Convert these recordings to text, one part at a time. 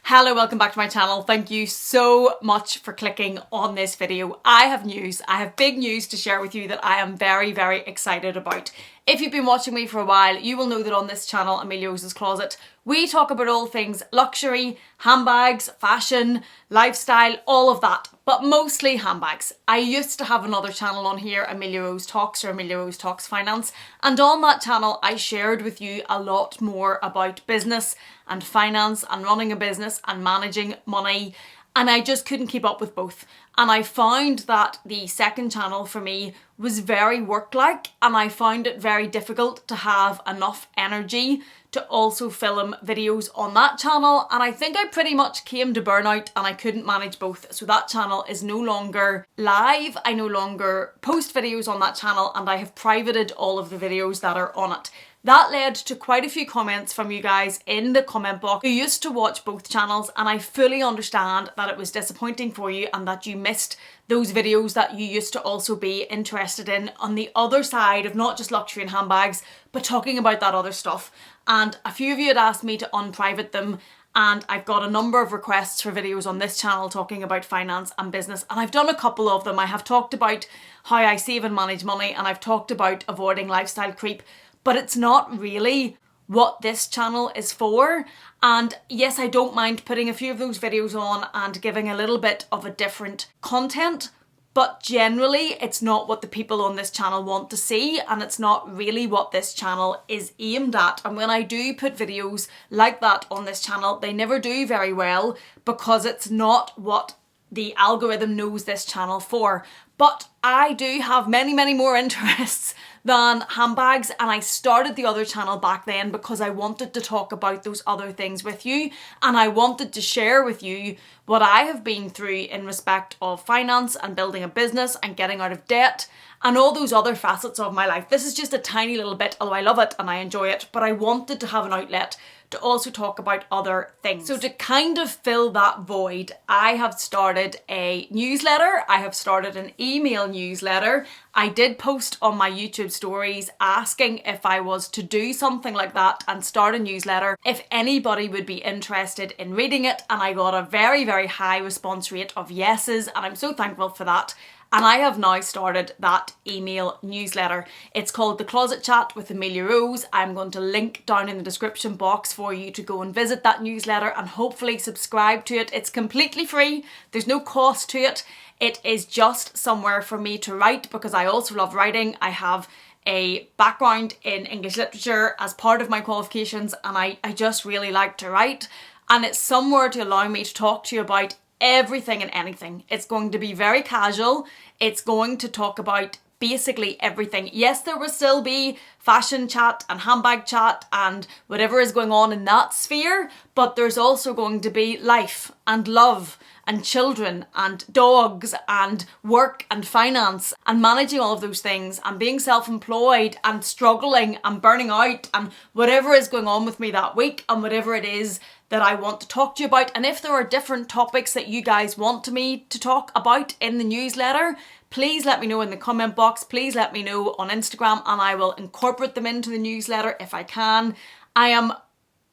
Hello, welcome back to my channel. Thank you so much for clicking on this video. I have news. I have big news to share with you that I am very, very excited about. If you've been watching me for a while, you will know that on this channel, Amelia's Closet, we talk about all things luxury, handbags, fashion, lifestyle, all of that, but mostly handbags. I used to have another channel on here, Amelia Rose Talks or Amelia Rose Talks Finance, and on that channel I shared with you a lot more about business and finance and running a business and managing money, and I just couldn't keep up with both. And I found that the second channel for me was very work-like, and I found it very difficult to have enough energy to also film videos on that channel, and I think I pretty much came to burnout and I couldn't manage both. So that channel is no longer live, I no longer post videos on that channel, and I have privated all of the videos that are on it. That led to quite a few comments from you guys in the comment box who used to watch both channels, and I fully understand that it was disappointing for you and that you missed those videos that you used to also be interested in on the other side of not just luxury and handbags, but talking about that other stuff. And a few of you had asked me to unprivate them, and I've got a number of requests for videos on this channel talking about finance and business, and I've done a couple of them. I have talked about how I save and manage money, and I've talked about avoiding lifestyle creep, but it's not really what this channel is for. And yes, I don't mind putting a few of those videos on and giving a little bit of a different content, but generally it's not what the people on this channel want to see, and it's not really what this channel is aimed at. And when I do put videos like that on this channel, they never do very well because it's not what the algorithm knows this channel for. But I do have many more interests than handbags, and I started the other channel back then because I wanted to talk about those other things with you, and I wanted to share with you what I have been through in respect of finance and building a business and getting out of debt and all those other facets of my life. This is just a tiny little bit, although I love it and I enjoy it, but I wanted to have an outlet to also talk about other things. So to kind of fill that void, I have started a newsletter. I have started an email newsletter. I did post on my YouTube stories asking if I was to do something like that and start a newsletter, if anybody would be interested in reading it, and I got a very high response rate of yeses, and I'm so thankful for that. And I have now started that email newsletter. It's called The Closet Chat with Amelia Rose. I'm going to link down in the description box for you to go and visit that newsletter and hopefully subscribe to it. It's completely free. There's no cost to it. It is just somewhere for me to write because I also love writing. I have a background in English literature as part of my qualifications, and I just really like to write. And it's somewhere to allow me to talk to you about everything and anything. It's going to be very casual. It's going to talk about basically everything. Yes, there will still be fashion chat and handbag chat and whatever is going on in that sphere, but there's also going to be life and love and children and dogs and work and finance and managing all of those things and being self-employed and struggling and burning out and whatever is going on with me that week and whatever it is that I want to talk to you about. And if there are different topics that you guys want me to talk about in the newsletter, please let me know in the comment box. Please let me know on Instagram and I will incorporate them into the newsletter if I can. I am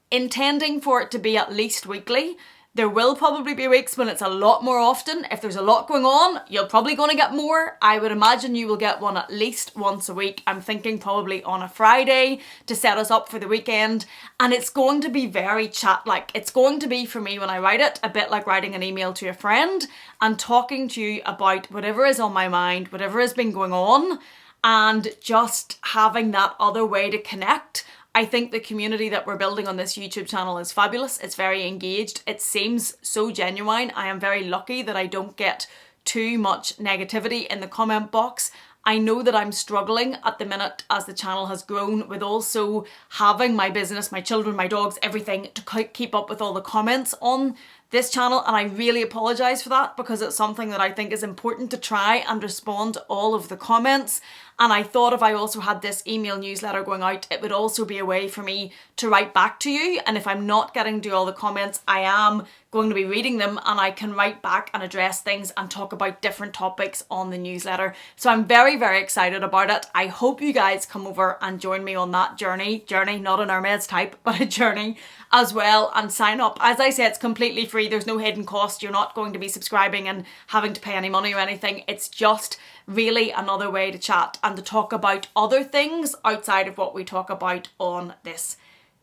intending for it to be at least weekly. There will probably be weeks when it's a lot more often. If there's a lot going on, you're probably going to get more. I would imagine you will get one at least once a week. I'm thinking probably on a Friday to set us up for the weekend. And it's going to be very chat-like. It's going to be, for me when I write it, a bit like writing an email to a friend and talking to you about whatever is on my mind, whatever has been going on, and just having that other way to connect. I think the community that we're building on this YouTube channel is fabulous. It's very engaged. It seems so genuine. I am very lucky that I don't get too much negativity in the comment box. I know that I'm struggling at the minute as the channel has grown with also having my business, my children, my dogs, everything to keep up with all the comments on this channel, and I really apologise for that because it's something that I think is important to try and respond to all of the comments. And I thought if I also had this email newsletter going out, it would also be a way for me to write back to you. And if I'm not getting to all the comments, I am going to be reading them and I can write back and address things and talk about different topics on the newsletter. So I'm very, very excited about it. I hope you guys come over and join me on that journey, not an Hermes type, but a journey as well, and sign up. As I say, it's completely free. There's no hidden cost. You're not going to be subscribing and having to pay any money or anything. It's just really another way to chat and to talk about other things outside of what we talk about on this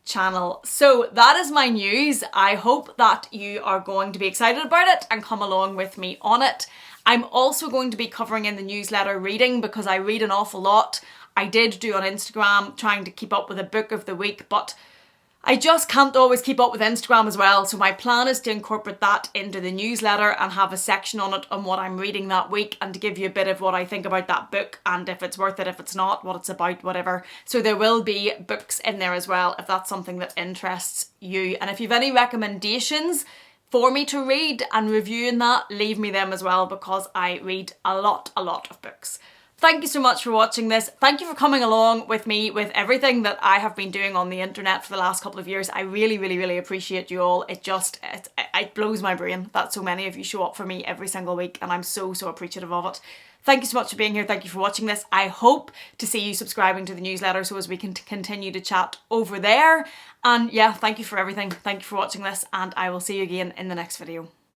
channel. So that is my news. I hope that you are going to be excited about it and come along with me on it. I'm also going to be covering in the newsletter reading because I read an awful lot. I did do on Instagram trying to keep up with a book of the week, but I just can't always keep up with Instagram as well. So my plan is to incorporate that into the newsletter and have a section on it on what I'm reading that week and to give you a bit of what I think about that book and if it's worth it, if it's not, what it's about, whatever. So there will be books in there as well if that's something that interests you. And if you have any recommendations for me to read and review in that, leave me them as well because I read a lot of books. Thank you so much for watching this. Thank you for coming along with me with everything that I have been doing on the internet for the last couple of years. I really appreciate you all. It blows my brain that so many of you show up for me every single week and I'm so appreciative of it. Thank you so much for being here. Thank you for watching this. I hope to see you subscribing to the newsletter so as we can continue to chat over there. And yeah, thank you for everything. Thank you for watching this and I will see you again in the next video.